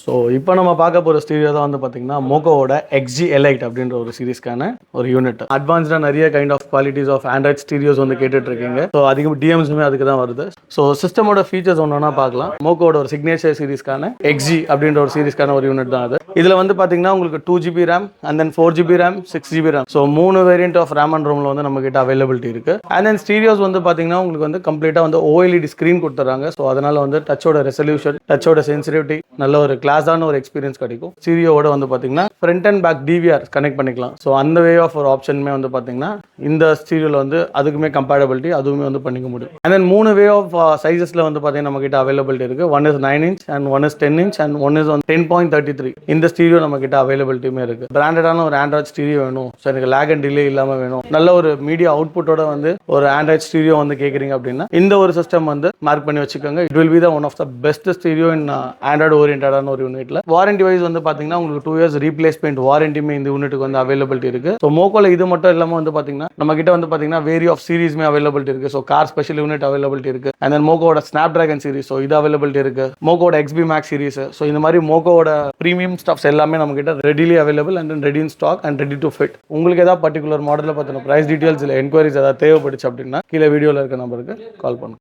So இப்போ நம்ம பார்க்க போகிற ஸ்டீரியோ தான் வந்து பார்த்தீங்கன்னா மோகோவோட XG Elite அப்படின்ற ஒரு சீரிஸ்க்கான ஒரு யூனிட். அட்வான்ஸ்டாக நிறைய kind of qualities of Android stereos வந்து கேட்டுட்டு இருக்கீங்க. ஸோ அதிகம் டிஎம்ஸுமே அதுக்கு தான் வருது. ஸோ சிஸ்டமோட ஃபீச்சர்ஸ் ஒன்றா பார்க்கலாம். மோகோவோட ஒரு சிக்னேச்சர் சீரிஸ்க்கான XG அப்படின்ற ஒரு சீரிஸ்க்கான ஒரு யூனிட் தான் அது. இதில் வந்து பார்த்தீங்கன்னா உங்களுக்கு 2GB RAM and then 4GB RAM 6GB RAM. So 3 variant of RAM and ரோமில் வந்து நம்ம கிட்ட அவைலபிலிட்டி இருக்கு. அண்ட் தென் ஸ்டீரியோஸ் வந்து பார்த்தீங்கன்னா உங்களுக்கு வந்து கம்ப்ளீட்டாக வந்து OLED ஸ்க்ரீன் கொடுத்துறாங்க. ஸோ அதனால வந்து டச்சோட ரெசல்யூஷன், டச்சோட சென்சிட்டிவிட்டி, நல்ல ஒரு கிளாஸான ஒரு எக்ஸ்பீரியன்ஸ் கிடைக்கும். ஸ்டீரியோவோட வந்து பார்த்தீங்கன்னா front and back DVR connect பண்ணிக்கலாம். ஸோ அந்த வே ஆஃப் ஒரு ஆப்ஷனுமே வந்து பார்த்தீங்கன்னா இந்த ஸ்டீரியோவில் வந்து அதுக்குமே கம்பேட்டபிலிட்டி அதுவுமே வந்து பண்ணிக்க முடியும். அண்ட் தென் 3 வே ஆஃப் சைஸஸில் வந்து பார்த்தீங்கன்னா நம்ம கிட்ட அவைலபிலிட்டி இருக்கு. 1 is 9 inch and 1 is 10 inch and 1 is 10.33. இந்த ஸ்டீரியோ நம்ம கிட்ட அவைலபிலிட்டியுமே இருக்கு. பிராண்டடான ஒரு ஆண்ட்ராய்ட் ஸ்டீரியோ வேணும், ஸோ எனக்கு லேக் அண்ட் டிலே இல்லாமல் வேணும், நல்ல ஒரு மீடியா அவுட்புட்டோட வந்து ஒரு ஆண்ட்ராய்ட் ஸ்டீரியோ வந்து கேட்குறீங்க அப்படின்னா இந்த ஒரு சிஸ்டம் வந்து மார்க் பண்ணி வச்சுக்கோங்க. It will be the one of the best stereo in Android ஓரியன்டான ஒரு யூனிட்ல. வாரண்டி வைஸ் வந்து பாத்தீங்கன்னா உங்களுக்கு 2 years ரீப்ளேஸ்மெண்ட் வாரண்டியுமே இந்த யூனிட்டுக்கு வந்து அவைலபிலிட்டி இருக்கு. ஸோ மோகோல இது மட்டும் இல்லாமல் வந்து பாத்தீங்கன்னா நம்ம கிட்ட வந்து பாத்தீங்கன்னா வேரி ஆஃப் சீரிஸ்மே அவைலபிலிட்டி இருக்கு. So car special unit availability இருக்கு. அண்ட் தென் மோகோட ஸ்னாப் டிராகன் சீரிஸ், ஸோ இது அவைலபிலிட்டி இருக்கு. மோகோட XB Max சீரிஸ், ஸோ இந்த மாதிரி மோகோட ப்ரீமியம் ஸ்டாஃப்ஸ் எல்லாமே நம்ம கிட்ட readily available and ready in stock and ready to fit. உங்களுக்கு ஏதாவது பர்டிகுலர் மாடலில் பார்த்தீங்கன்னா ப்ரைஸ் டீடைல்ஸ் இல்லை என்கொயரிஸ் ஏதாவது தேவைப்படுச்சு அப்படின்னா கீழே வீடியோவில் இருக்க நம்பருக்கு கால் பண்ணுங்க.